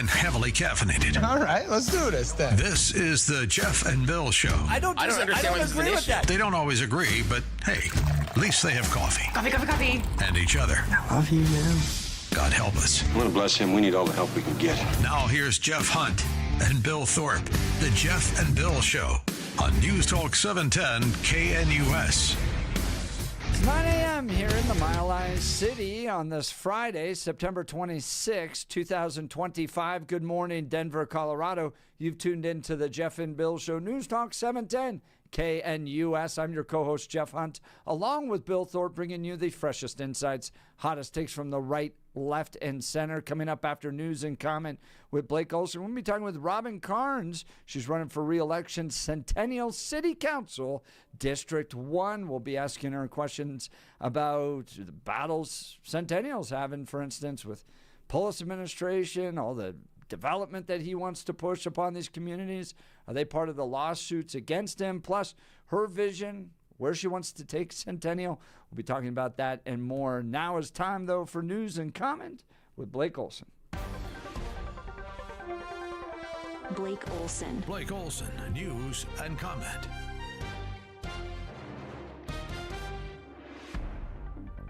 and heavily caffeinated. All right, let's do this then. This is the Jeff and Bill Show. I don't agree with that. They don't always agree, but hey, at least they have coffee. Coffee. And each other. I love you, man. God help us. I want to bless him. We need all the help we can get. Now here's Jeff Hunt and Bill Thorpe. The Jeff and Bill Show on News Talk 710 KNUS. It's 9 a.m. here in the Mile High City on this Friday, September 26, 2025. Good morning, Denver, Colorado. You've tuned in to the Jeff and Bill Show, News Talk 710 KNUS. I'm your co-host, Jeff Hunt, along with Bill Thorpe, bringing you the freshest insights, hottest takes from the right, left, and center. Coming up after news and comment with Blake Olson, we'll be talking with Robyn Carnes. She's running for re-election, Centennial City Council, District 1. We'll be asking her questions about the battles Centennial's having, for instance, with Polis administration, all the development that he wants to push upon these communities. Are they part of the lawsuits against him? Plus, her vision, where she wants to take Centennial. We'll be talking about that and more. Now is time, though, for news and comment with Blake Olson. Blake Olson. Blake Olson, news and comment.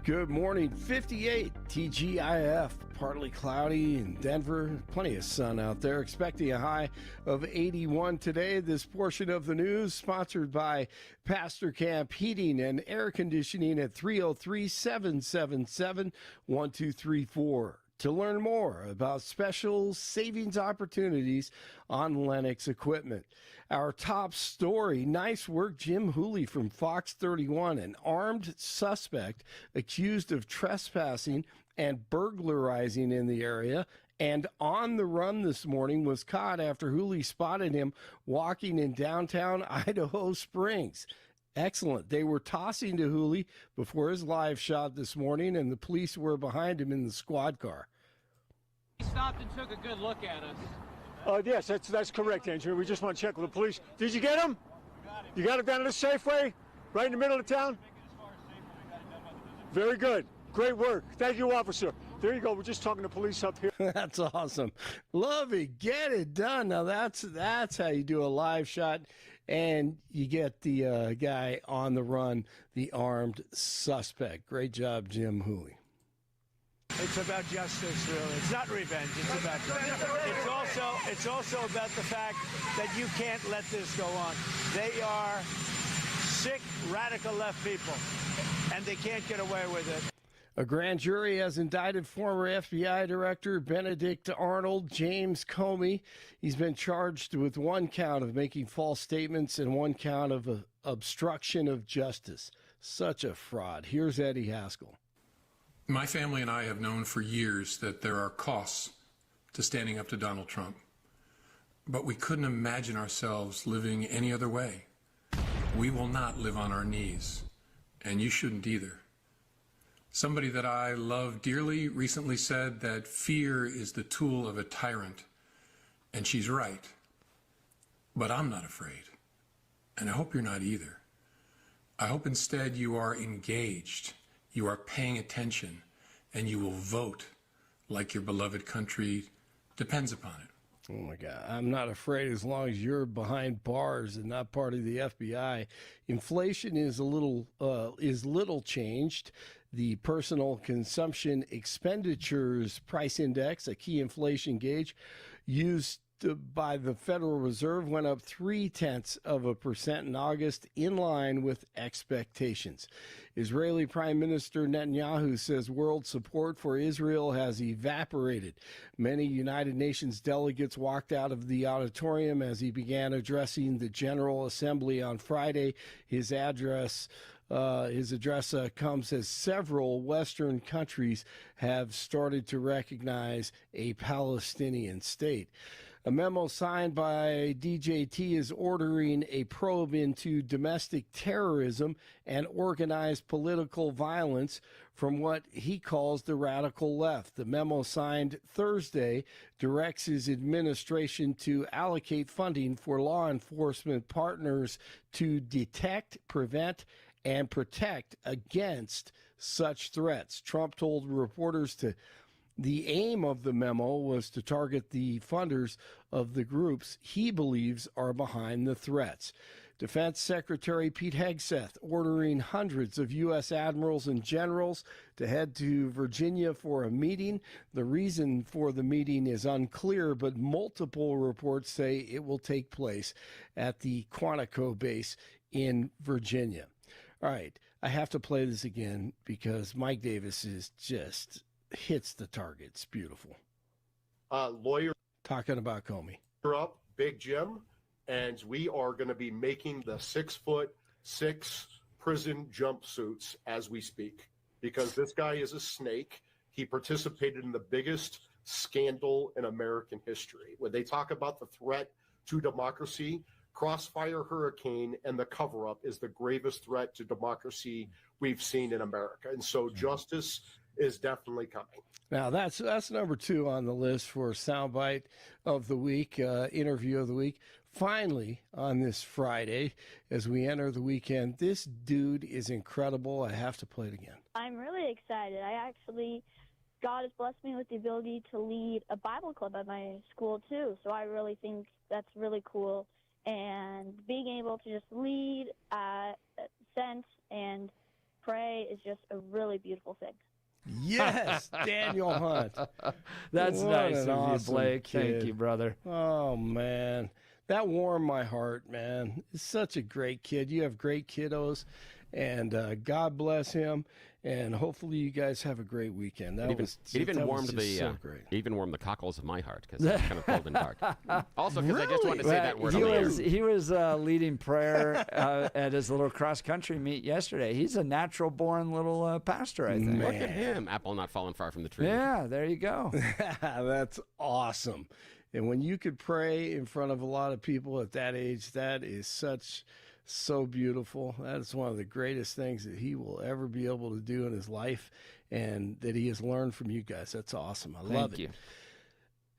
Good morning. 58 TGIF. Partly cloudy in Denver. Plenty of sun out there. Expecting a high of 81 today. This portion of the news sponsored by Pastor Camp Heating and Air Conditioning at 303-777-1234. To learn more about special savings opportunities on Lennox equipment. Our top story, nice work, Jim Hooley from Fox 31, an armed suspect accused of trespassing and burglarizing in the area and on the run this morning was caught after Hooley spotted him walking in downtown Idaho Springs. Excellent. They were tossing to Hooley before his live shot this morning, and the police were behind him in the squad car. He stopped and took a good look at us. Yes, that's correct, Andrew. We just want to check with the police. Did you get him? You got it down to the Safeway, right in the middle of town? Very good. Great work. Thank you, officer. There you go. We're just talking to police up here. That's awesome. Love it. Get it done. Now that's how you do a live shot, and you get the guy on the run, the armed suspect. Great job, Jim Hooley. It's about justice, really. It's not revenge. It's about justice. It's also about the fact that you can't let this go on. They are sick, radical left people, and they can't get away with it. A grand jury has indicted former FBI Director Benedict Arnold James Comey. He's been charged with one count of making false statements and one count of obstruction of justice. Such a fraud. Here's Eddie Haskell. My family and I have known for years that there are costs to standing up to Donald Trump, but we couldn't imagine ourselves living any other way. We will not live on our knees, and you shouldn't either. Somebody that I love dearly recently said that fear is the tool of a tyrant, and she's right. But I'm not afraid, and I hope you're not either. I hope instead you are engaged, you are paying attention, and you will vote like your beloved country depends upon it. Oh, my God. I'm not afraid as long as you're behind bars and not part of the FBI. Inflation is little changed. The Personal Consumption Expenditures Price Index, a key inflation gauge used by the Federal Reserve, went up 0.3% in August, in line with expectations. Israeli Prime Minister Netanyahu says world support for Israel has evaporated. Many United Nations delegates walked out of the auditorium as he began addressing the General Assembly on Friday. His address comes as several Western countries have started to recognize a Palestinian state. A memo signed by DJT is ordering a probe into domestic terrorism and organized political violence from what he calls the radical left. The memo signed Thursday directs his administration to allocate funding for law enforcement partners to detect, prevent, and protect against such threats. Trump told reporters The aim of the memo was to target the funders of the groups he believes are behind the threats. Defense Secretary Pete Hegseth ordering hundreds of U.S. admirals and generals to head to Virginia for a meeting. The reason for the meeting is unclear, but multiple reports say it will take place at the Quantico base in Virginia. All right, I have to play this again because Mike Davis is just hits the target. It's beautiful. Lawyer Talking about Comey. up, Big Jim, and we are going to be making the 6'6" prison jumpsuits as we speak, because this guy is a snake. He participated in the biggest scandal in American history. When they talk about the threat to democracy, Crossfire Hurricane and the cover-up is the gravest threat to democracy we've seen in America. And so justice is definitely coming. Now, that's number 2 on the list for soundbite of the week, interview of the week. Finally, on this Friday, as we enter the weekend, this dude is incredible. I have to play it again. I'm really excited. God has blessed me with the ability to lead a Bible club at my school, too. So I really think that's really cool. And being able to just lead, sense, and pray is just a really beautiful thing. Yes, Daniel Hunt. That's What nice an of you, awesome Blake. kid. Thank you, brother. Oh, man. That warmed my heart, man. He's such a great kid. You have great kiddos, and God bless him. And hopefully you guys have a great weekend. That It even warmed the cockles of my heart because it's kind of cold and dark. Also, because I just wanted to say that word. He was leading prayer at his little cross-country meet yesterday. He's a natural-born little pastor, I think. Look at him. Apple not falling far from the tree. Yeah, there you go. That's awesome. And when you could pray in front of a lot of people at that age, that is so beautiful. That is one of the greatest things that he will ever be able to do in his life, and that he has learned from you guys. That's awesome. I love it. Thank you.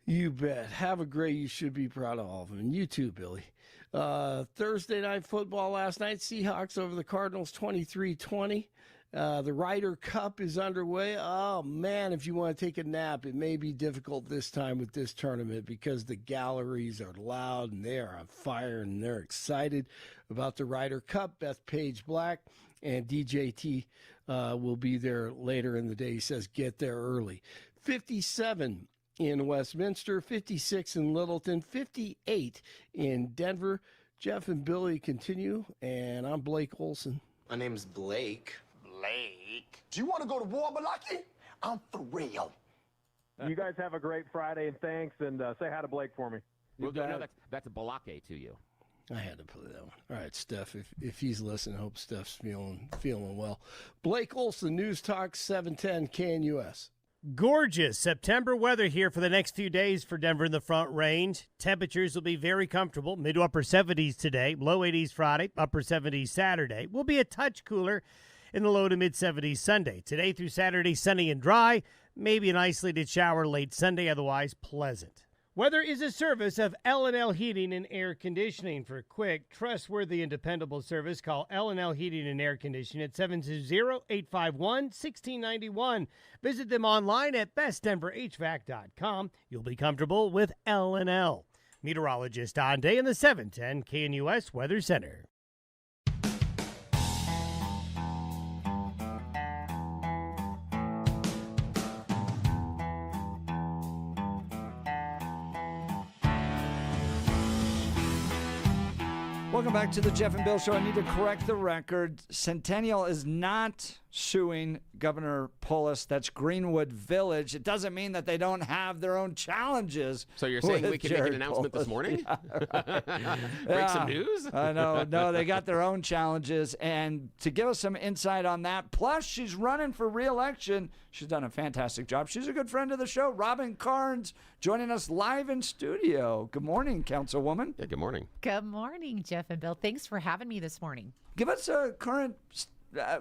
You bet. Have a great, you should be proud of all of them. And you too, Billy. Thursday night football last night, Seahawks over the Cardinals 23-20. The Ryder Cup is underway. Oh, man, if you want to take a nap, it may be difficult this time with this tournament because the galleries are loud and they are on fire and they're excited about the Ryder Cup. Beth Page Black and DJT will be there later in the day. He says get there early. 57 in Westminster, 56 in Littleton, 58 in Denver. Jeff and Billy continue, and I'm Blake Olson. My name's Blake. Do you want to go to war, Malaki? I'm for real. You guys have a great Friday, and thanks, and say hi to Blake for me. Well, no, that's a balake to you. I had to play that one. All right, Steph, if he's listening, I hope Steph's feeling well. Blake Olson, News Talk 710 KNUS. Gorgeous September weather here for the next few days for Denver in the Front Range. Temperatures will be very comfortable, mid to upper 70s today, low 80s Friday, upper 70s Saturday. Will be a touch cooler in the low to mid 70s Sunday. Today through Saturday, sunny and dry. Maybe an isolated shower late Sunday, otherwise pleasant. Weather is a service of L&L Heating and Air Conditioning. For quick, trustworthy, and dependable service, call L&L Heating and Air Conditioning at 720-851-1691. Visit them online at bestdenverhvac.com. You'll be comfortable with L&L. Meteorologist Don Day in the 710 KNUS Weather Center. Welcome back to the Jeff and Bill Show. I need to correct the record. Centennial is not suing Governor Polis. That's Greenwood Village. It doesn't mean that they don't have their own challenges. So you're saying we can make an announcement this morning? Break some news? No, they got their own challenges. And to give us some insight on that, plus she's running for re-election. She's done a fantastic job. She's a good friend of the show. Robyn Carnes joining us live in studio. Good morning, Councilwoman. Yeah, good morning. Good morning, Jeff and Bill. Thanks for having me this morning. Give us a current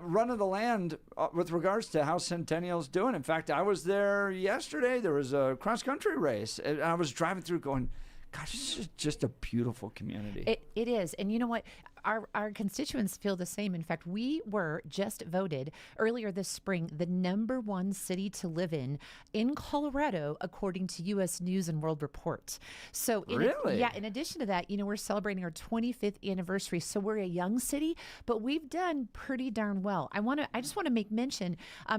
run of the land with regards to how Centennial's doing. In fact, I was there yesterday. There was a cross-country race, and I was driving through going, gosh, this is just a beautiful community. It is. And you know what? our constituents feel the same. In fact, we were just voted earlier this spring the #1 city to live in Colorado, according to U.S. News and World Report. So, really? In addition to that, we're celebrating our 25th anniversary. So we're a young city, but we've done pretty darn well. I just want to make mention,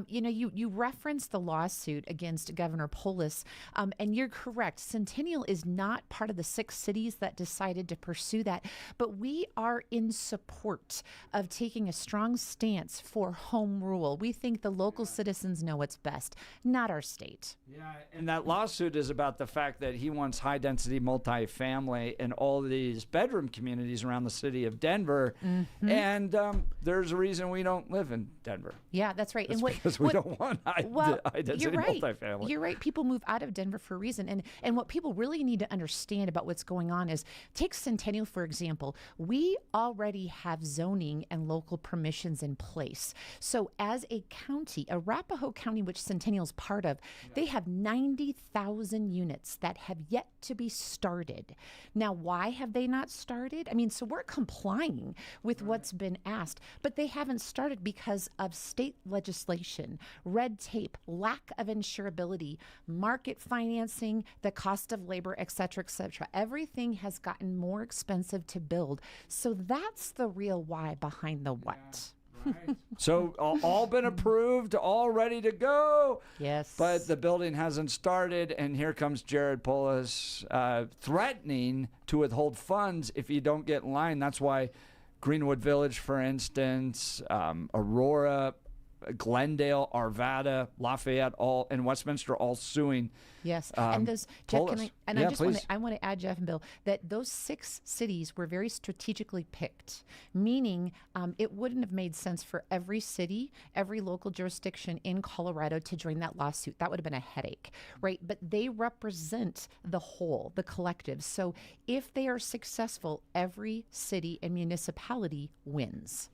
you referenced the lawsuit against Governor Polis, and you're correct. Centennial is not part of the 6 cities that decided to pursue that, but we are in support of taking a strong stance for home rule. We think the local citizens know what's best, not our state. Yeah, and that lawsuit is about the fact that he wants high-density multifamily in all these bedroom communities around the city of Denver, and there's a reason we don't live in Denver. Yeah, that's right. It's because we don't want high-density multifamily. You're right. People move out of Denver for a reason, and what people really need to understand about what's going on is, take Centennial, for example. We already have zoning and local permissions in place. So as a county, Arapahoe County, which Centennial's part of, they have 90,000 units that have yet to be started. Now, why have they not started? So we're complying with what's been asked, but they haven't started because of state legislation, red tape, lack of insurability, market financing, the cost of labor, et cetera, et cetera. Everything has gotten more expensive to build. So that's the real why behind the what. Right. So all been approved, all ready to go. Yes. But the building hasn't started, and here comes Jared Polis threatening to withhold funds if you don't get in line. That's why Greenwood Village, for instance, Aurora, Glendale, Arvada, Lafayette, and Westminster all suing. Yes, and those, Jeff, I want to add, Jeff and Bill, that those 6 cities were very strategically picked, meaning it wouldn't have made sense for every city, every local jurisdiction in Colorado to join that lawsuit. That would have been a headache, right? But they represent the whole, the collective. So if they are successful, every city and municipality wins.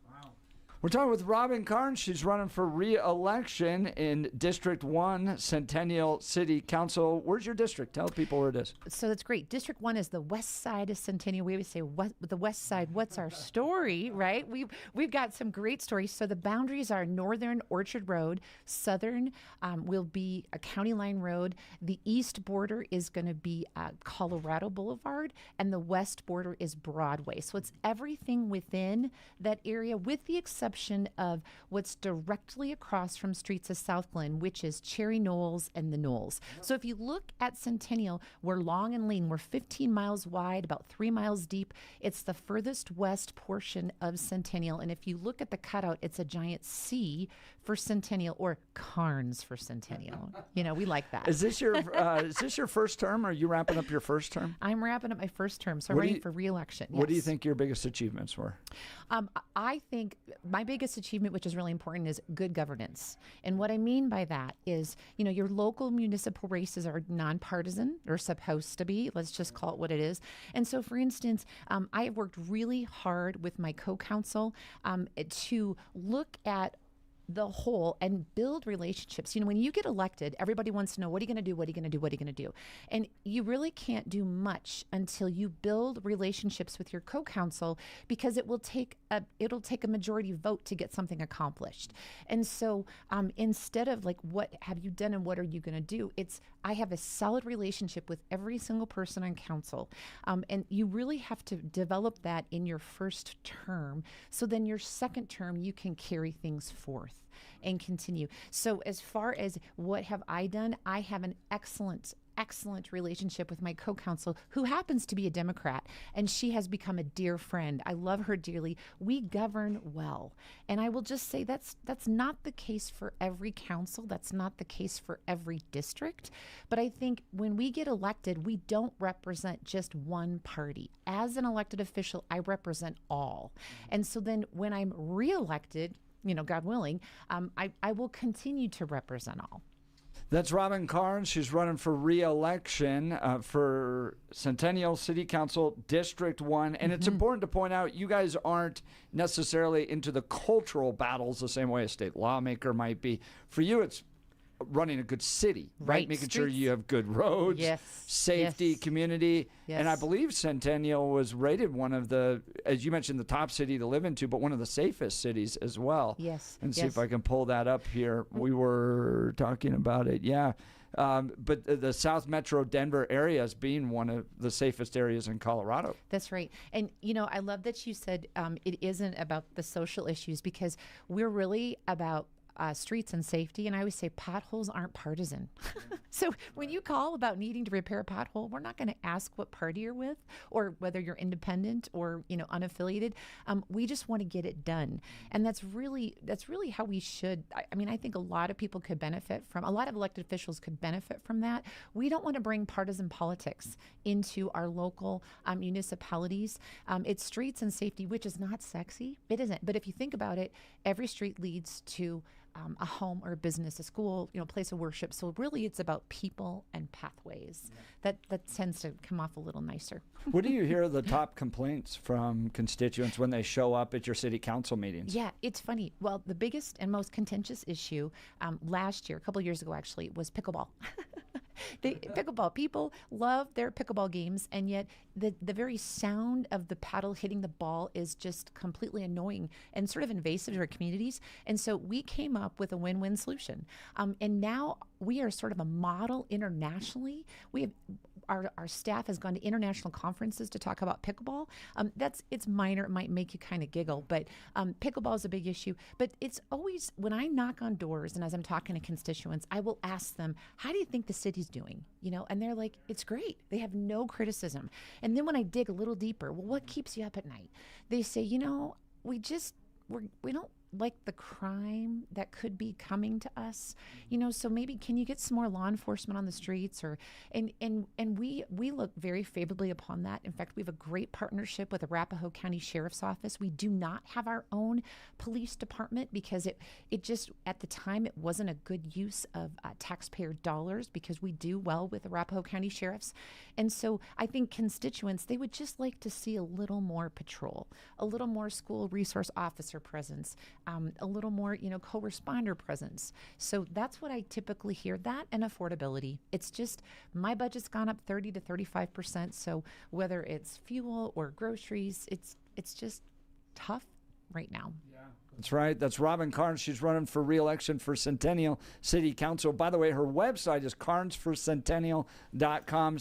We're talking with Robyn Carnes. She's running for re-election in District 1, Centennial City Council. Where's your district? Tell people where it is. So that's great. District 1 is the west side of Centennial. We always say, the west side, what's our story, right? We've got some great stories. So the boundaries are northern Orchard Road, southern will be a County Line Road. The east border is going to be Colorado Boulevard, and the west border is Broadway. So it's everything within that area, with the exception of what's directly across from streets of South Glen, which is Cherry Knolls and the Knolls. So if you look at Centennial, we're long and lean. We're 15 miles wide, about 3 miles deep. It's the furthest west portion of Centennial. And if you look at the cutout, it's a giant C for Centennial, or Carnes for Centennial. We like that. Is this your first term? Or are you wrapping up your first term? I'm wrapping up my first term, so I'm running for re-election. What do you think your biggest achievements were? I think my biggest achievement, which is really important, is good governance. And what I mean by that is, your local municipal races are nonpartisan, or supposed to be. Let's just call it what it is. And so, for instance, I have worked really hard with my co-counsel to look at the whole and build relationships. When you get elected, everybody wants to know, what are you going to do? What are you going to do? What are you going to do? And you really can't do much until you build relationships with your co-counsel, because it'll take a majority vote to get something accomplished. And so instead of what have you done and what are you going to do? I have a solid relationship with every single person on council. And you really have to develop that in your first term. So then your second term, you can carry things forth and continue. So as far as what have I done, I have an excellent relationship with my co-counsel, who happens to be a Democrat, and she has become a dear friend. I love her dearly. We govern well. And I will just say that's not the case for every council. That's not the case for every district. But I think when we get elected, we don't represent just one party. As an elected official, I represent all. And so then when I'm re-elected, God willing, I will continue to represent all. That's Robyn Carnes. She's running for re-election for Centennial City Council, District 1. And it's important to point out, you guys aren't necessarily into the cultural battles the same way a state lawmaker might be. For you, it's running a good city, right? Making sure Streets. you have good roads, safety, community. Yes. And I believe Centennial was rated one of the, as you mentioned, the top city to live into, but one of the safest cities as well. Yes. And see if I can pull that up here. We were talking about it, yeah. But the South Metro Denver area is being one of the safest areas in Colorado. That's right. And, I love that you said it isn't about the social issues, because we're really about streets and safety. And I always say potholes aren't partisan. So when you call about needing to repair a pothole, we're not going to ask what party you're with or whether you're independent or, unaffiliated. We just want to get it done. And that's really how we should. I think a lot of people could benefit from, a lot of elected officials could benefit from that. We don't want to bring partisan politics into our local municipalities. It's streets and safety, which is not sexy. It isn't. But if you think about it, every street leads to a home or a business, a school, a place of worship. So really it's about people and pathways. That tends to come off a little nicer. What do you hear the top complaints from constituents when they show up at your city council meetings? Yeah, it's funny. Well, the biggest and most contentious issue last year, a couple of years ago actually, was pickleball. Pickleball. People love their pickleball games, and yet the very sound of the paddle hitting the ball is just completely annoying and sort of invasive to our communities. And so we came up with a win-win solution. And now we are sort of a model internationally. We have our staff has gone to international conferences to talk about pickleball. It's minor. It might make you kind of giggle, but pickleball is a big issue. But it's always, when I knock on doors and as I'm talking to constituents, I will ask them, how do you think the city's doing? And they're like, it's great. They have no criticism. And then when I dig a little deeper, well, what keeps you up at night? They say, we don't like the crime that could be coming to us, so maybe can you get some more law enforcement on the streets, and we look very favorably upon that. In fact, we have a great partnership with the Arapahoe County Sheriff's Office. We do not have our own police department because it just, at the time, it wasn't a good use of taxpayer dollars, because we do well with the Arapahoe County Sheriffs. And so I think constituents, they would just like to see a little more patrol, a little more school resource officer presence, a little more, co-responder presence. So that's what I typically hear, that and affordability. It's just, my budget's gone up 30 to 35%. So whether it's fuel or groceries, it's just tough right now. Yeah. That's right. That's Robyn Carnes. She's running for re-election for Centennial City Council. By the way, her website is carnesforcentennial.com,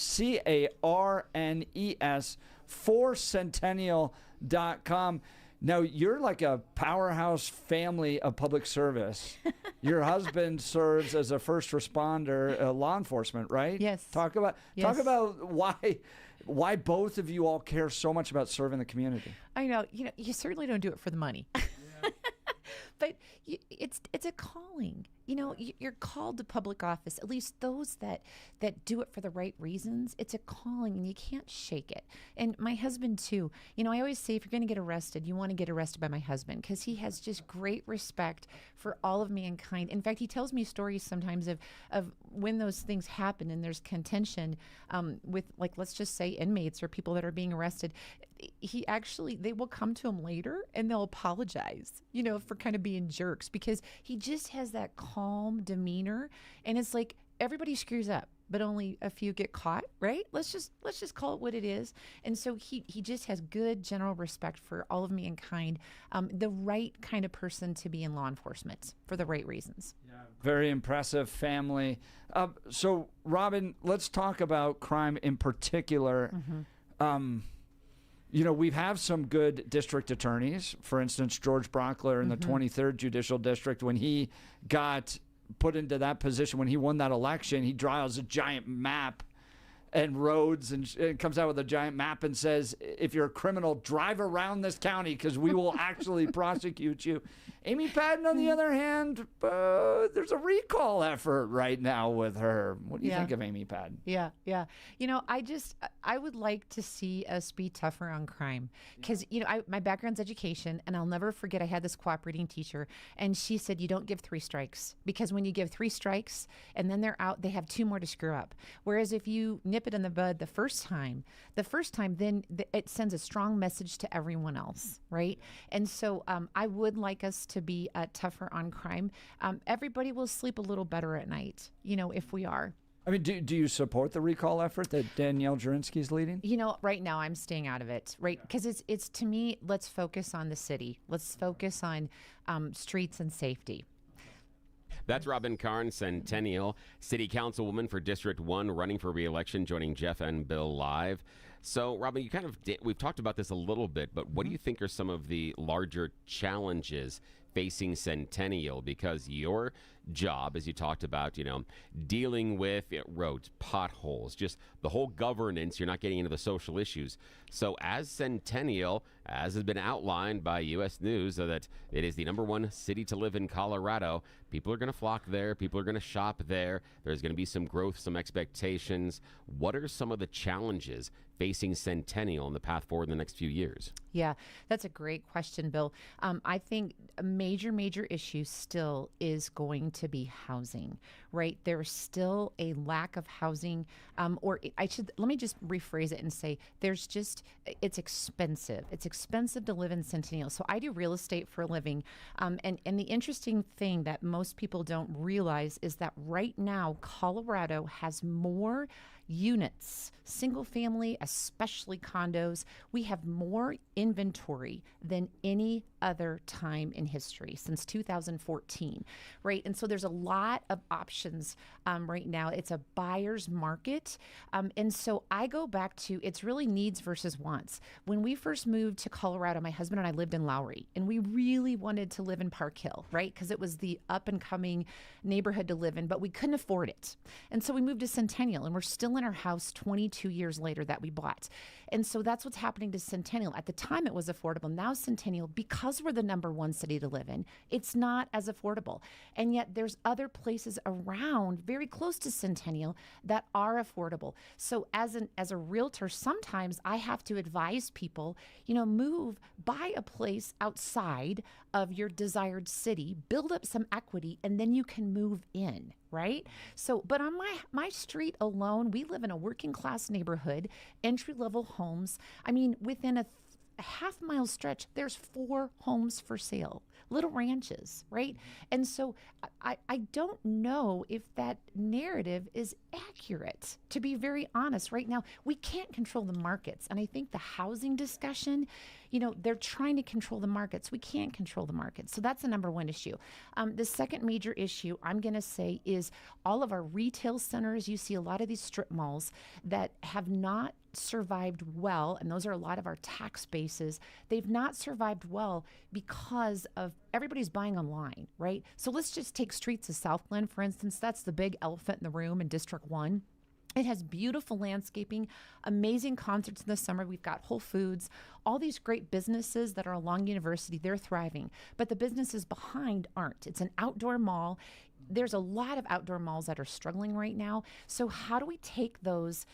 CARNES for Centennial.com. Now, you're like a powerhouse family of public service. Your husband serves as a first responder, law enforcement, right? Yes. Talk about why both of you all care so much about serving the community. I know. You certainly don't do it for the money. But it's a calling. You're called to public office, at least those that do it for the right reasons. It's a calling, and you can't shake it. And my husband, too. I always say, if you're going to get arrested, you want to get arrested by my husband, because he has just great respect for all of mankind. In fact, he tells me stories sometimes of when those things happen and there's contention with, like, let's just say inmates or people that are being arrested. They will come to him later and they'll apologize, for kind of being jerks, because he just has that calm demeanor. And it's like everybody screws up, but only a few get caught, right? Let's just call it what it is. And so he just has good general respect for all of mankind, the right kind of person to be in law enforcement for the right reasons. Yeah, very impressive family. So, Robyn, let's talk about crime in particular. Mm-hmm. We have some good district attorneys. For instance, George Brockler in the 23rd Judicial District, when he got put into that position, when he won that election, he draws a giant map and roads and comes out with a giant map and says, if you're a criminal, drive around this county because we will actually prosecute you. Amy Padden, on the other hand, there's a recall effort right now with her. What do you think of Amy Padden? Yeah. I would like to see us be tougher on crime, because, my background's education, and I'll never forget, I had this cooperating teacher, and she said, you don't give 3 strikes, because when you give 3 strikes and then they're out, they have 2 more to screw up. Whereas if you nip it in the bud the first time, then it sends a strong message to everyone else, right? And so I would like us to to be tougher on crime, everybody will sleep a little better at night, if we are. I mean, do you support the recall effort that Danielle Jurinsky's leading? Right now I'm staying out of it, right? Because it's to me, let's focus on the city. Let's focus on streets and safety. That's Robyn Carnes, Centennial, City Councilwoman for District 1, running for re-election, joining Jeff and Bill live. So, Robyn, we've talked about this a little bit, but what do you think are some of the larger challenges facing Centennial? Because your job, as you talked about, dealing with roads, potholes, just the whole governance, you're not getting into the social issues. So as Centennial, as has been outlined by U.S. News, that it is the #1 city to live in Colorado, people are going to flock there. People are going to shop there. There's going to be some growth, some expectations. What are some of the challenges facing Centennial in the path forward in the next few years? Yeah, that's a great question, Bill. I think a major issue still is going to be housing, right? There's still a lack of housing, let me just rephrase it and say it's expensive. It's expensive to live in Centennial. So I do real estate for a living. And the interesting thing that most people don't realize is that right now, Colorado has more units, single family, especially condos. We have more inventory than any other time in history since 2014, right? And so there's a lot of options right now. It's a buyer's market. And so I go back to, it's really needs versus wants. When we first moved to Colorado, my husband and I lived in Laureate, and we really wanted to live in Park Hill, right? Because it was the up and coming neighborhood to live in, but we couldn't afford it. And so we moved to Centennial, and we're still in our house 22 years later that we bought. And so that's what's happening to Centennial. At the time it was affordable. Now Centennial, because we're the #1 city to live in, it's not as affordable. And yet there's other places around very close to Centennial that are affordable. So as a realtor, sometimes I have to advise people, buy a place outside of your desired city, build up some equity, and then you can move in, right? So, but on my street alone, we live in a working class neighborhood, entry-level homes. I mean, within a half-mile stretch, there's 4 homes for sale, little ranches, right? And so I don't know if that narrative is accurate, to be very honest. Right now, we can't control the markets. And I think the housing discussion, they're trying to control the markets. We can't control the markets. So that's the #1 issue. The second major issue I'm going to say is all of our retail centers. You see a lot of these strip malls that have not survived well, and those are a lot of our tax bases. They've not survived well because of everybody's buying online, right? So let's just take Streets of Southland, for instance. That's the big elephant in the room in District 1. It has beautiful landscaping, amazing concerts in the summer. We've got Whole Foods, all these great businesses that are along University. They're thriving, but the businesses behind aren't. It's an outdoor mall. There's a lot of outdoor malls that are struggling right now. So how do we take those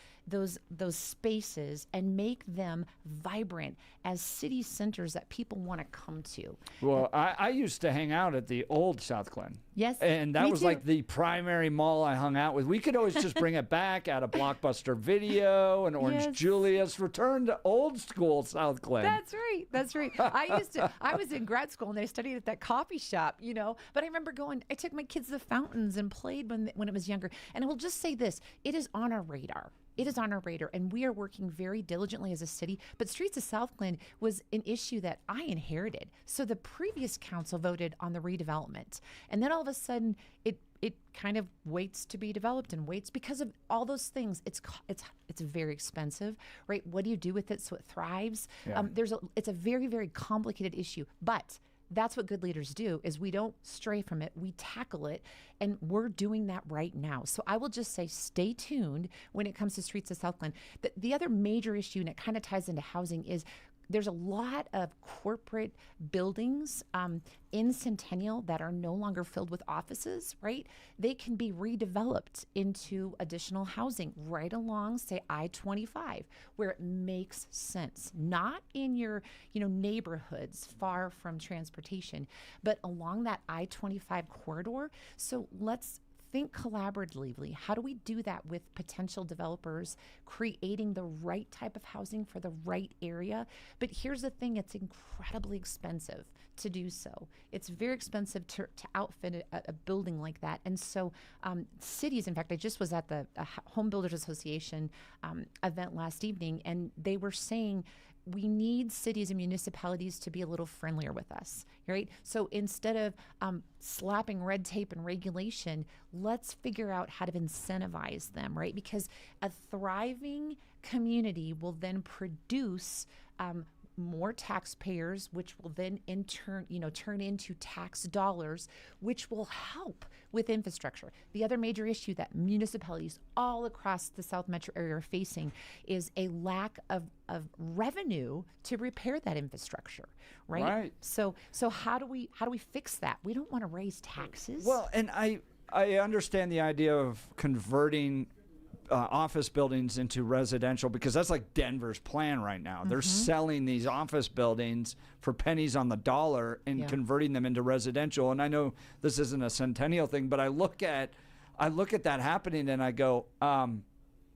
spaces and make them vibrant as city centers that people want to come to? Well, I used to hang out at the old South Glen. Yes, and that me was too. like the primary mall I hung out with. We could always just bring it back at a Blockbuster Video and Orange Julius. Return to old school South Glen. That's right. That's right. I was in grad school and I studied at that coffee shop, but I remember I took my kids to the fountains and played when it was younger. And I will just say this, it is on our radar. It is on our radar, and we are working very diligently as a city. But Streets of Southland was an issue that I inherited. So the previous council voted on the redevelopment, and then all of a sudden it kind of waits to be developed and waits because of all those things. It's very expensive, right? What do you do with it so it thrives? Yeah. It's a very, very complicated issue, but that's what good leaders do, is we don't stray from it, we tackle it, and we're doing that right now. So I will just say stay tuned when it comes to Streets of Southland. The other major issue, and it kind of ties into housing, is there's a lot of corporate buildings in Centennial that are no longer filled with offices, right? They can be redeveloped into additional housing right along, say, I-25, where it makes sense. Not in your, neighborhoods far from transportation, but along that I-25 corridor. So let's think collaboratively. How do we do that with potential developers creating the right type of housing for the right area? But here's the thing, it's incredibly expensive to do so. It's very expensive to outfit a building like that. And so cities, in fact, I just was at the Home Builders Association event last evening, and they were saying we need cities and municipalities to be a little friendlier with us, right? So instead of slapping red tape and regulation, let's figure out how to incentivize them, right? Because a thriving community will then produce more taxpayers, which will then in turn, turn into tax dollars, which will help with infrastructure. The other major issue that municipalities all across the South Metro area are facing is a lack of revenue to repair that infrastructure, right? Right. So how do we fix that? We don't want to raise taxes. Well, and I understand the idea of converting office buildings into residential, because that's like Denver's plan right now. They're selling these office buildings for pennies on the dollar and converting them into residential. And I know this isn't a Centennial thing, but I look at that happening and I go,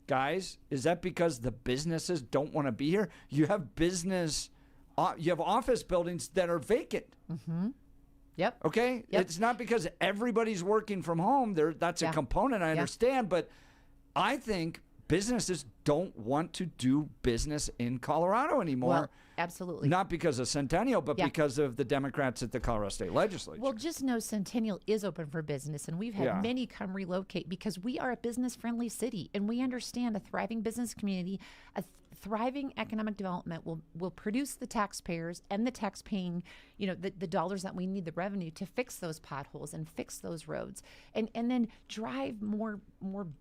guys, is that because the businesses don't want to be here? You have you have office buildings that are vacant. Yep. Okay. Yep. It's not because everybody's working from home. That's a component, I understand, but I think businesses don't want to do business in Colorado anymore. Well, absolutely. Not because of Centennial, but because of the Democrats at the Colorado State Legislature. Well, just know Centennial is open for business, and we've had many come relocate because we are a business-friendly city, and we understand a thriving business community, a thriving economic development will produce the taxpayers and the tax-paying, the dollars that we need, the revenue to fix those potholes and fix those roads, and then drive more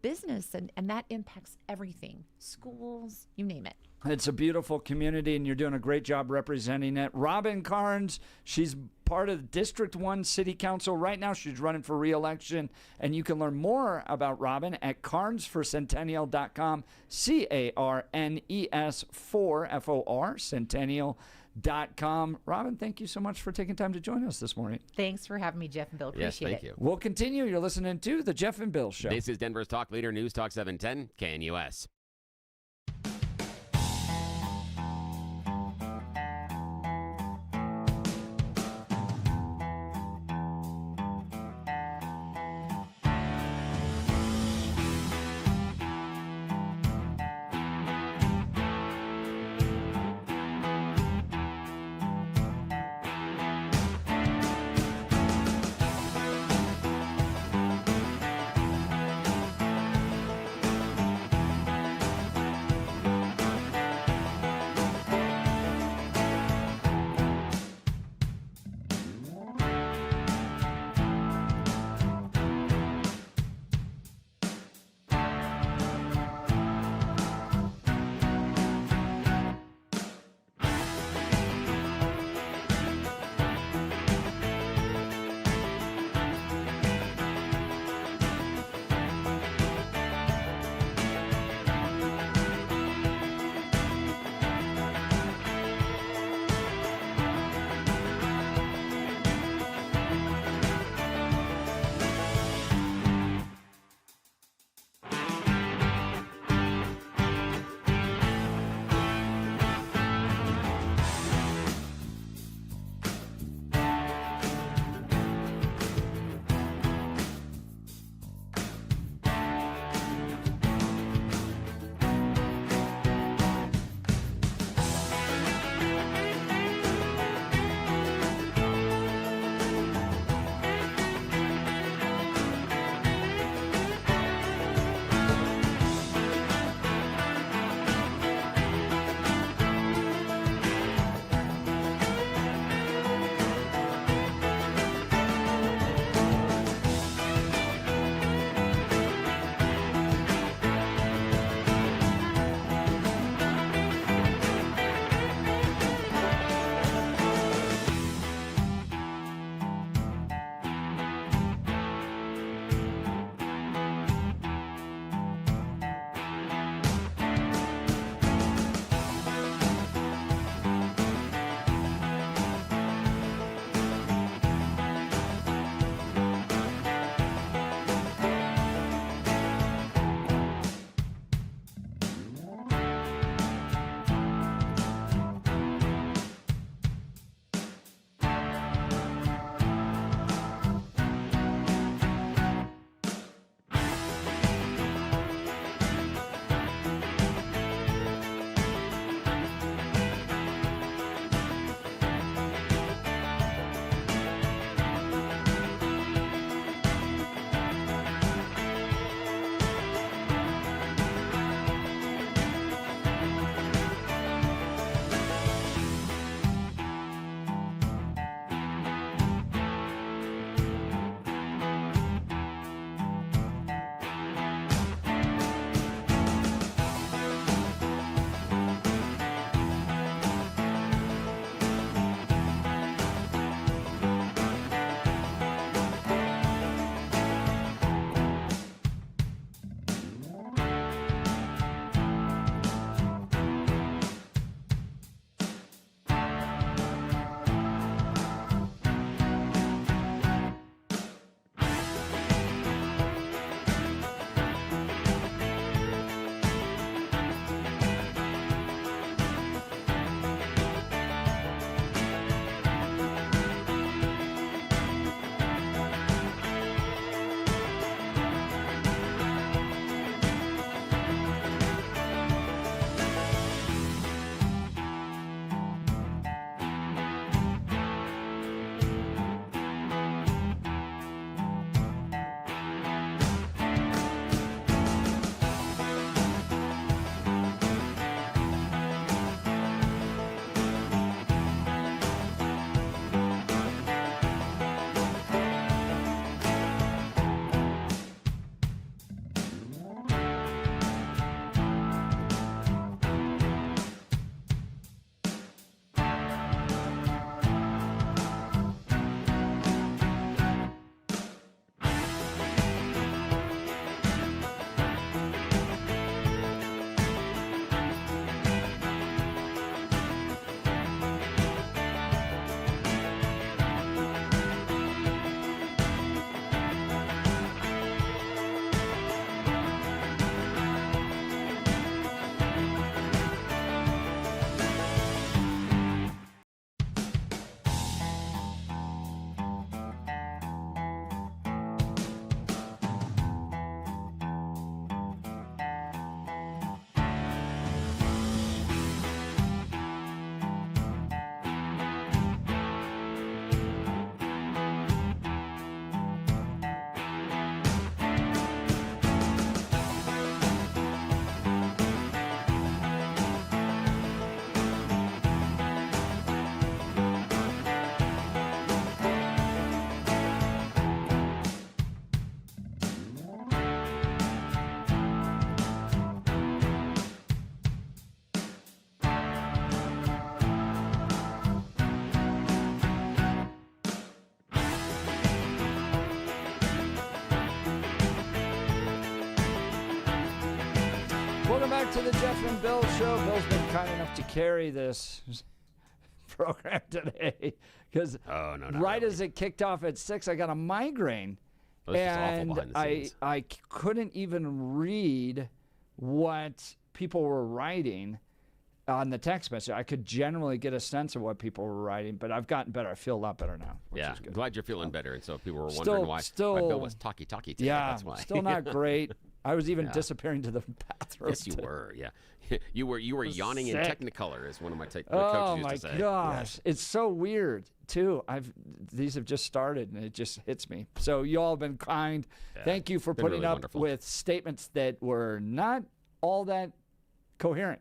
business, and that impacts everything, schools, you name it. It's a beautiful community, and you're doing a great job representing it. Robyn Carnes, she's part of District 1 City Council. Right now, she's running for re-election, and you can learn more about Robyn at carnesforcentennial.com, CARNES4, F-O-R, Centennial.com. Robyn, thank you so much for taking time to join us this morning. Thank for having me, Jeff and Bill. Appreciate thank it. you. We'll continue. You're listening to The Jeff and Bill Show. This is Denver's Talk Leader, News Talk 710, KNUS. Welcome back to the Jeff and Bill Show. Bill's been kind enough to carry this program today because right as it kicked off at 6, I got a migraine. Well, this is awful behind the scenes. I couldn't even read what people were writing on the text message. I could generally get a sense of what people were writing, but I've gotten better. I feel a lot better now. Yeah, I'm glad you're feeling better. And so if people were wondering why Bill was talky today, that's why. Still not great. I was even disappearing to the bathroom. Yes, you were. Yeah, you were yawning in Technicolor, as one of my coaches used to say. Oh my gosh, it's so weird too. These have just started, and it just hits me. So you all have been kind. Yeah. Thank you for putting up with statements that were not all that coherent.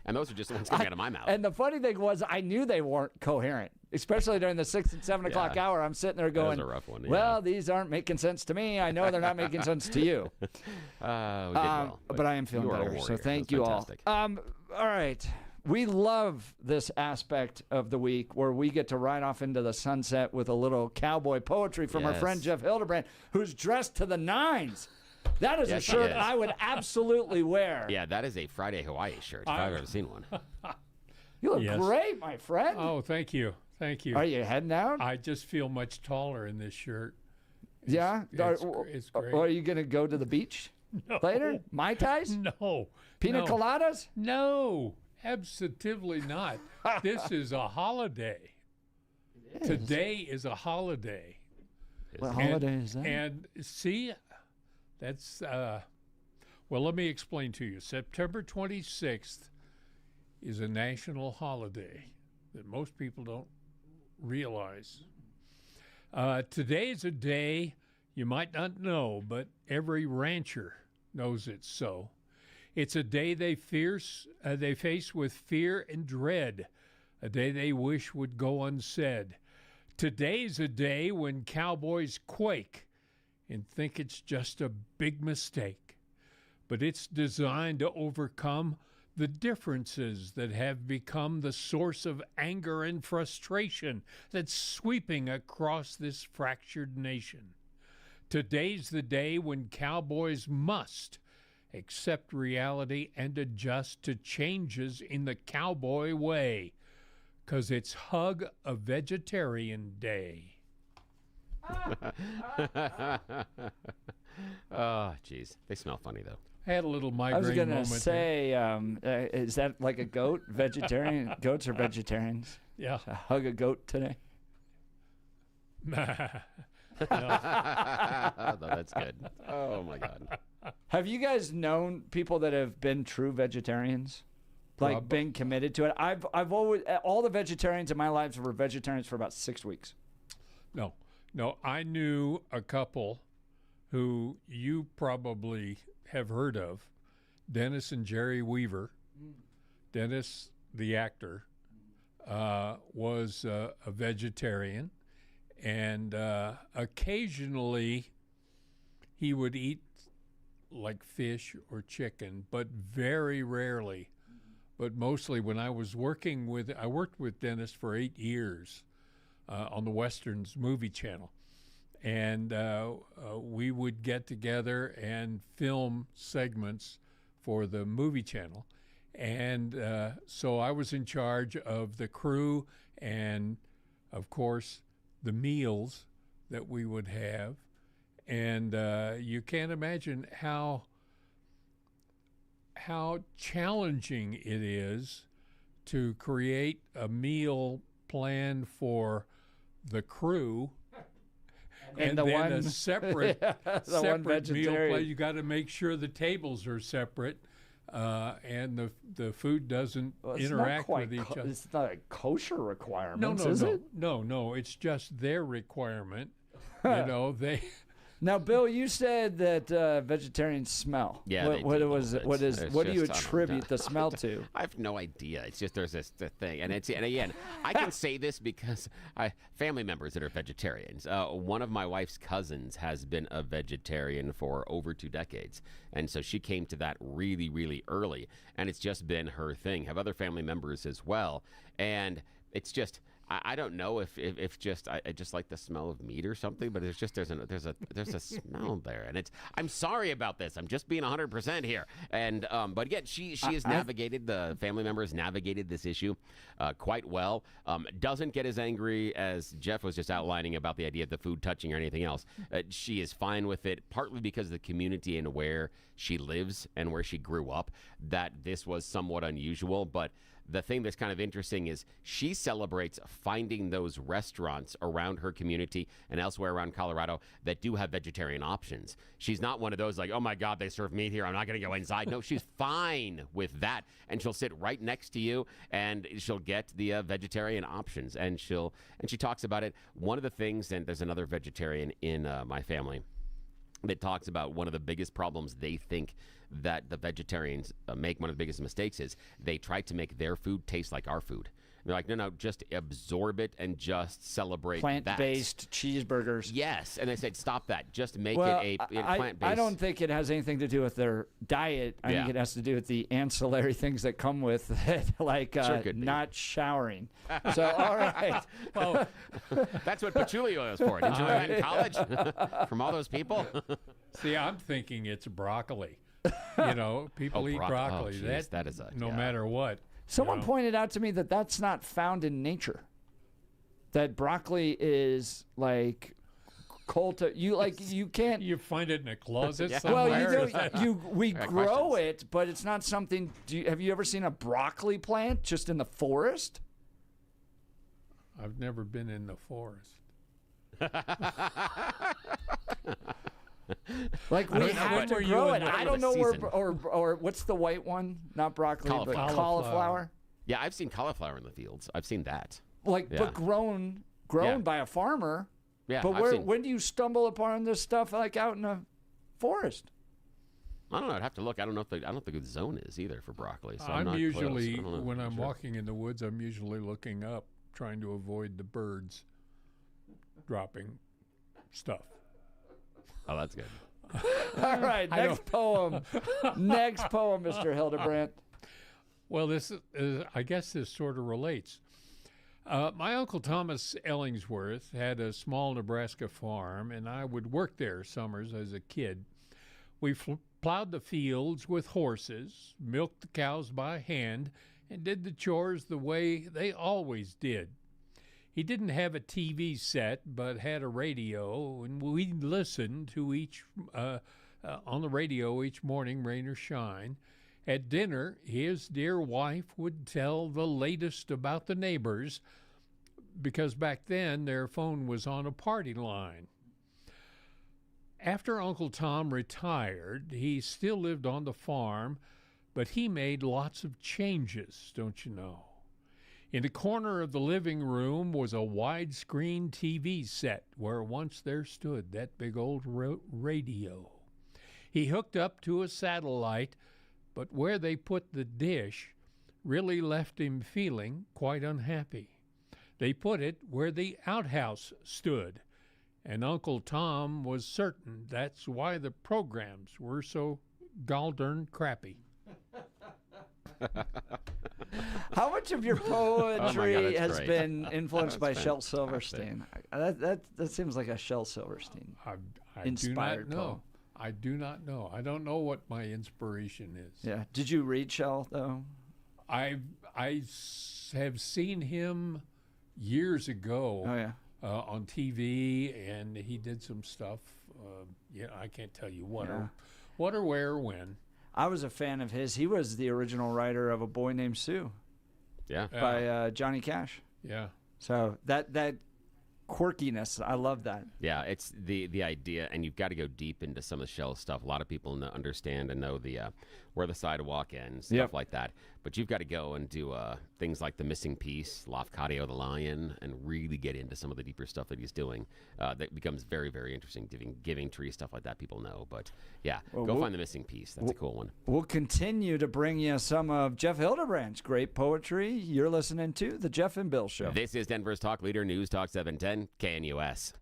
And those are just the ones coming out of my mouth. And the funny thing was, I knew they weren't coherent, especially during the 6 and 7 o'clock hour. I'm sitting there going, that was a rough one, well, these aren't making sense to me. I know they're not making sense to you. We did well, but I am feeling better, so thank you all. All right. We love this aspect of the week where we get to ride off into the sunset with a little cowboy poetry from our friend Jeff Hildebrandt, who's dressed to the nines. That is a shirt I would absolutely wear. Yeah, that is a Friday Hawaii shirt, if I've ever seen one. You look great, my friend. Oh, thank you. Thank you. Are you heading out? I just feel much taller in this shirt. It's great. Or are you going to go to the beach later? Mai Tais? No. Pina coladas? No, absolutely not. This is a holiday. Today is a holiday. What holiday is that? And see, that's, well, let me explain to you. September 26th is a national holiday that most people don't realize. Today is a day you might not know, but every rancher knows it's so. It's a day they face with fear and dread, a day they wish would go unsaid. Today's a day when cowboys quake and think it's just a big mistake. But it's designed to overcome the differences that have become the source of anger and frustration that's sweeping across this fractured nation. Today's the day when cowboys must accept reality and adjust to changes in the cowboy way, 'cause it's Hug a Vegetarian Day. Oh, geez. They smell funny, though. I had a little migraine moment. I was going to say, is that like a goat? Vegetarian? Goats are vegetarians? Yeah. Hug a goat today? No, that's good. Oh, my God. Have you guys known people that have been true vegetarians? Like been committed to it? I've always, all the vegetarians in my life were vegetarians for about 6 weeks. No, I knew a couple who you probably have heard of, Dennis and Jerry Weaver. Dennis, the actor, was a vegetarian, and occasionally he would eat like fish or chicken, but very rarely. But mostly when I worked with Dennis for 8 years on the Westerns movie channel. And we would get together and film segments for the movie channel. And so I was in charge of the crew and, of course, the meals that we would have. And you can't imagine how challenging it is to create a meal plan for the crew. And then a separate meal plan. You got to make sure the tables are separate, and the food doesn't interact with each other. It's not a kosher requirement, is it? No. It's just their requirement. They. Now, Bill, you said that vegetarians smell. Yeah, what do you attribute the smell to? I have no idea. It's just there's this thing, and again, I can say this because family members that are vegetarians. One of my wife's cousins has been a vegetarian for over 2 decades, and so she came to that really, really early, and it's just been her thing. Have other family members as well, and it's just. I don't know if just I just like the smell of meat or something, but there's a smell there, and I'm sorry about this. I'm just being 100% here, and but again, she has navigated, the family member has navigated this issue quite well. Doesn't get as angry as Jeff was just outlining about the idea of the food touching or anything else. She is fine with it, partly because of the community and where she lives and where she grew up, that this was somewhat unusual, but. The thing that's kind of interesting is she celebrates finding those restaurants around her community and elsewhere around Colorado that do have vegetarian options. She's not one of those like, oh my God, they serve meat here, I'm not going to go inside. No, she's fine with that. And she'll sit right next to you and she'll get the vegetarian options. And she talks about it. One of the things, and there's another vegetarian in my family that talks about one of the biggest problems they think that the vegetarians make, one of the biggest mistakes is they try to make their food taste like our food. They're like, no, just absorb it and just celebrate plant-based cheeseburgers. Yes, and they said, stop that. Just make it a plant-based. I don't think it has anything to do with their diet. I think it has to do with the ancillary things that come with it, like not showering. So, all right. Well, that's what patchouli oil is for. Did you learn that in college from all those people? See, I'm thinking it's broccoli. People eat broccoli. Oh, geez, that is no matter what. Someone pointed out to me that that's not found in nature. That broccoli is like you can't. You find it in a closet somewhere. Well, we grow it, but it's not something. Have you ever seen a broccoli plant just in the forest? I've never been in the forest. Like we have to grow it. I don't know where, or what's the white one? Not broccoli, but cauliflower. Yeah, I've seen cauliflower in the fields. I've seen that. But grown by a farmer. Yeah, but when do you stumble upon this stuff like out in a forest? I don't know. I'd have to look. I don't know if I don't think the zone is either for broccoli. So I'm usually when I'm walking in the woods, I'm usually looking up, trying to avoid the birds dropping stuff. Oh, that's good. All right, next poem. Next poem, Mr. Hildebrandt. Well, this is, I guess this sort of relates. My Uncle Thomas Ellingsworth had a small Nebraska farm, and I would work there summers as a kid. We plowed the fields with horses, milked the cows by hand, and did the chores the way they always did. He didn't have a TV set, but had a radio, and we'd listen to on the radio each morning, rain or shine. At dinner, his dear wife would tell the latest about the neighbors, because back then their phone was on a party line. After Uncle Tom retired, he still lived on the farm, but he made lots of changes, don't you know? In the corner of the living room was a widescreen TV set where once there stood that big old radio. He hooked up to a satellite, but where they put the dish really left him feeling quite unhappy. They put it where the outhouse stood, and Uncle Tom was certain that's why the programs were so gall-darn crappy. How much of your poetry has been influenced by Shel Silverstein? That seems like a Shel Silverstein inspired poem. I do not know. I don't know what my inspiration is. Yeah. Did you read Shel though? I have seen him years ago. Oh yeah. On TV, and he did some stuff. I can't tell you what or where or when. I was a fan of his. He was the original writer of A Boy Named Sue. Yeah. By Johnny Cash. Yeah. So that quirkiness, I love that. Yeah, it's the idea, and you've got to go deep into some of the Shel stuff. A lot of people understand and know the where the sidewalk ends, stuff like that. But you've got to go and do things like The Missing Piece, Lafcadio the Lion, and really get into some of the deeper stuff that he's doing. That becomes very, very interesting. Giving Tree, stuff like that, people know. But yeah, go find The Missing Piece. That's a cool one. We'll continue to bring you some of Jeff Hildebrandt's great poetry. You're listening to The Jeff and Bill Show. This is Denver's Talk Leader, News Talk 710 KNUS.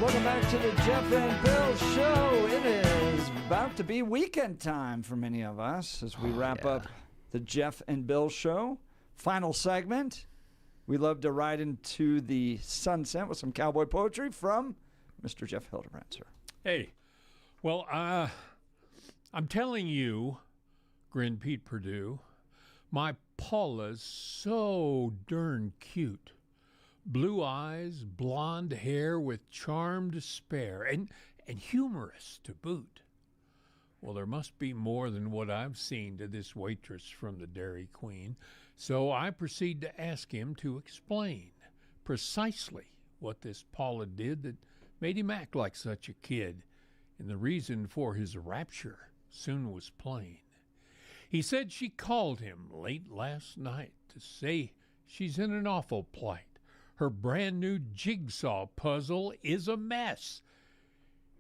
Welcome back to the Jeff and Bill Show. It is about to be weekend time for many of us as we wrap up the Jeff and Bill Show. Final segment. We love to ride into the sunset with some cowboy poetry from Mr. Jeff Hildebrandt, sir. Hey, well, I'm telling you, grinned Pete Perdue, my Paula's so darn cute. Blue eyes, blonde hair with charm to spare, and humorous to boot. Well, there must be more than what I've seen to this waitress from the Dairy Queen, so I proceed to ask him to explain precisely what this Paula did that made him act like such a kid, and the reason for his rapture soon was plain. He said she called him late last night to say she's in an awful plight. Her brand new jigsaw puzzle is a mess.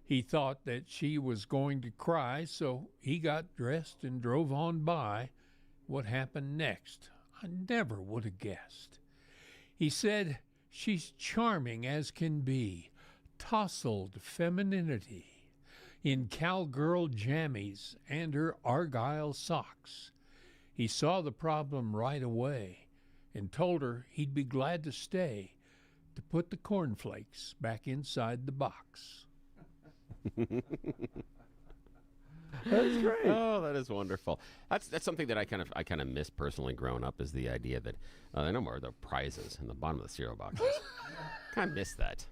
He thought that she was going to cry, so he got dressed and drove on by. What happened next, I never would have guessed. He said she's charming as can be, tousled femininity, in cowgirl jammies and her argyle socks. He saw the problem right away and told her he'd be glad to stay to put the cornflakes back inside the box. That's great. Oh, that is wonderful. That's something that I kind of miss personally growing up, is the idea that I know more of the prizes in the bottom of the cereal boxes. Kind of miss that.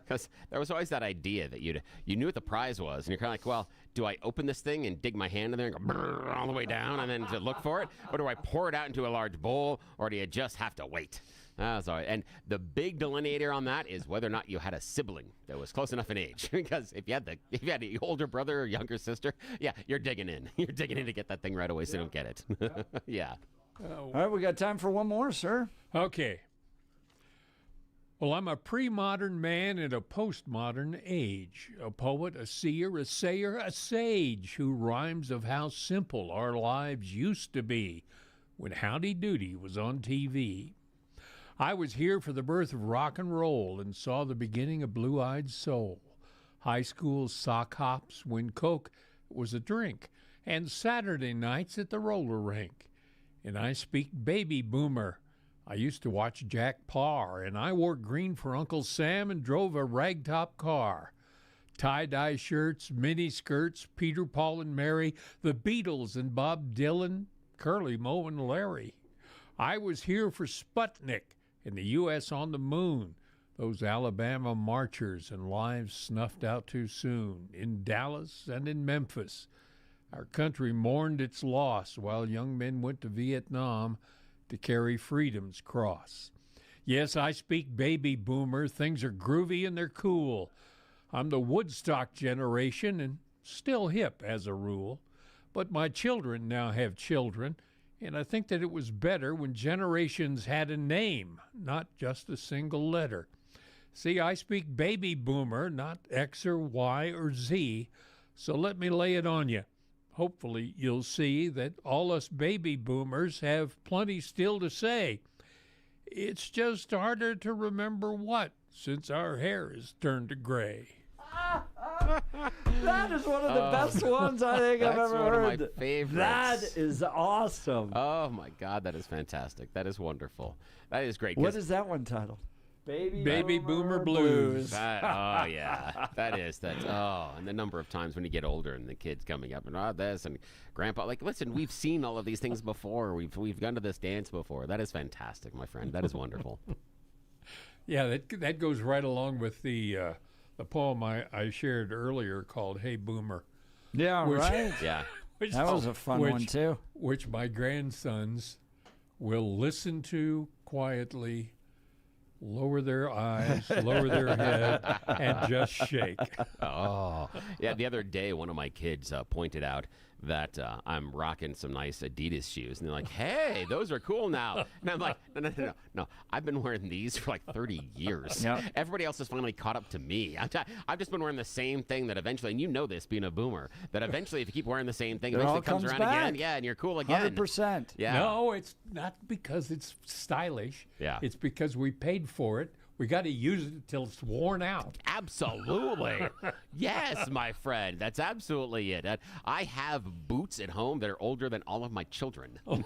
Because there was always that idea that you knew what the prize was, and you're kind of like, well, do I open this thing and dig my hand in there and go brrr, all the way down and then to look for it? Or do I pour it out into a large bowl, or do you just have to wait? Sorry. And the big delineator on that is whether or not you had a sibling that was close enough in age. Because if you had an older brother or younger sister, yeah, you're digging in. You're digging in to get that thing right away so you don't get it. Yeah. All right, we got time for one more, sir. Okay. Well, I'm a pre-modern man in a postmodern age, a poet, a seer, a sayer, a sage who rhymes of how simple our lives used to be when Howdy Doody was on TV. I was here for the birth of rock and roll and saw the beginning of Blue-Eyed Soul, high school sock hops when Coke was a drink, and Saturday nights at the roller rink. And I speak baby boomer. I used to watch Jack Parr, and I wore green for Uncle Sam and drove a ragtop car. Tie-dye shirts, mini skirts, Peter, Paul, and Mary, the Beatles and Bob Dylan, Curly, Moe, and Larry. I was here for Sputnik and the U.S. on the moon, those Alabama marchers and lives snuffed out too soon, in Dallas and in Memphis. Our country mourned its loss while young men went to Vietnam to carry freedom's cross. Yes, I speak baby boomer. Things are groovy and they're cool. I'm the Woodstock generation and still hip as a rule. But my children now have children, and I think that it was better when generations had a name, not just a single letter. See, I speak baby boomer, not X or Y or Z, so let me lay it on you. Hopefully you'll see that all us baby boomers have plenty still to say. It's just harder to remember what, since our hair is turned to gray. That is one of the best ones I think I've ever heard. That's one of my favorites. That is awesome. Oh, my God, that is fantastic. That is wonderful. That is great. What is that one titled? Baby Boomer Blues. Oh, yeah. That is. And the number of times when you get older and the kids coming up and this and Grandpa, like, listen, we've seen all of these things before. We've gone to this dance before. That is fantastic, my friend. That is wonderful. Yeah, that goes right along with the poem I shared earlier called Hey Boomer. Yeah, right? Yeah. That was a fun one, too. Which my grandsons will listen to quietly, lower their eyes, lower their head, and just shake. Oh. Yeah, the other day, one of my kids pointed out that I'm rocking some nice Adidas shoes. And they're like, hey, those are cool now. And I'm like, no. I've been wearing these for like 30 years. Yep. Everybody else has finally caught up to me. I've just been wearing the same thing that eventually, and you know this being a boomer, that eventually if you keep wearing the same thing, eventually it comes around again. Yeah, and you're cool again. 100%. Yeah. No, it's not because it's stylish. Yeah. It's because we paid for it We got to use it until it's worn out. Absolutely. Yes, my friend. That's absolutely it. I have boots at home that are older than all of my children. And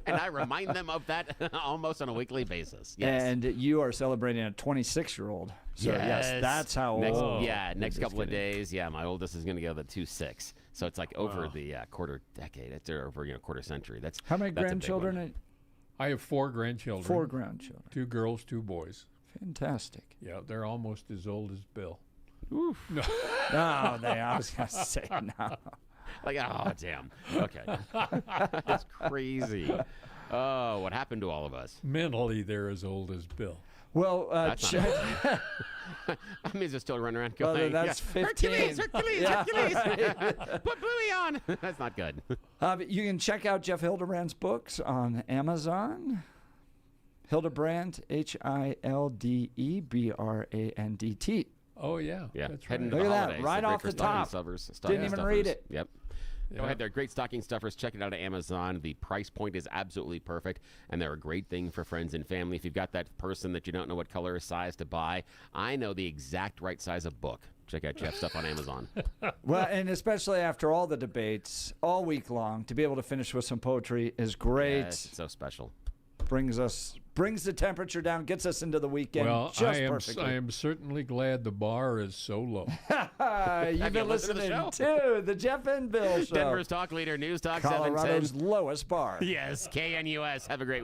I remind them of that almost on a weekly basis. Yes. And you are celebrating a 26-year-old. So, yes, that's how old. Yeah, next couple of days. Yeah, my oldest is going to go to 26. So it's like over the quarter decade. It's over, quarter century. That's how many that's a big grandchildren? one. I have 4 grandchildren. 4 grandchildren. 2 girls, 2 boys. Fantastic. Yeah, they're almost as old as Bill. Oof. No. No, I was going to say no. Like, oh, damn. Okay. That's crazy. Oh, what happened to all of us? Mentally, they're as old as Bill. Well, that means they're still running around going, that's 15. Hercules, put Bluey on. That's not good. You can check out Jeff Hildebrandt's books on Amazon. Hildebrandt, Hildebrandt. Oh, yeah. Yeah. That's Heading right. to the Look at that, holidays. right They're great off for the stocking top. stuffers, Didn't even read it. Yep. Go ahead. They're great stocking stuffers. Check it out at Amazon. The price point is absolutely perfect, and they're a great thing for friends and family. If you've got that person that you don't know what color or size to buy, I know the exact right size of book. Check out Jeff's stuff on Amazon. Well, and especially after all the debates all week long, to be able to finish with some poetry is great. Yes, it's so special. Brings the temperature down, gets us into the weekend. Well, just I perfectly. am certainly glad the bar is so low. You've been listening to the Jeff and Bill Show. Denver's talk leader, News Talk Colorado's 710. lowest bar. Yes, KNUS. Have a great week.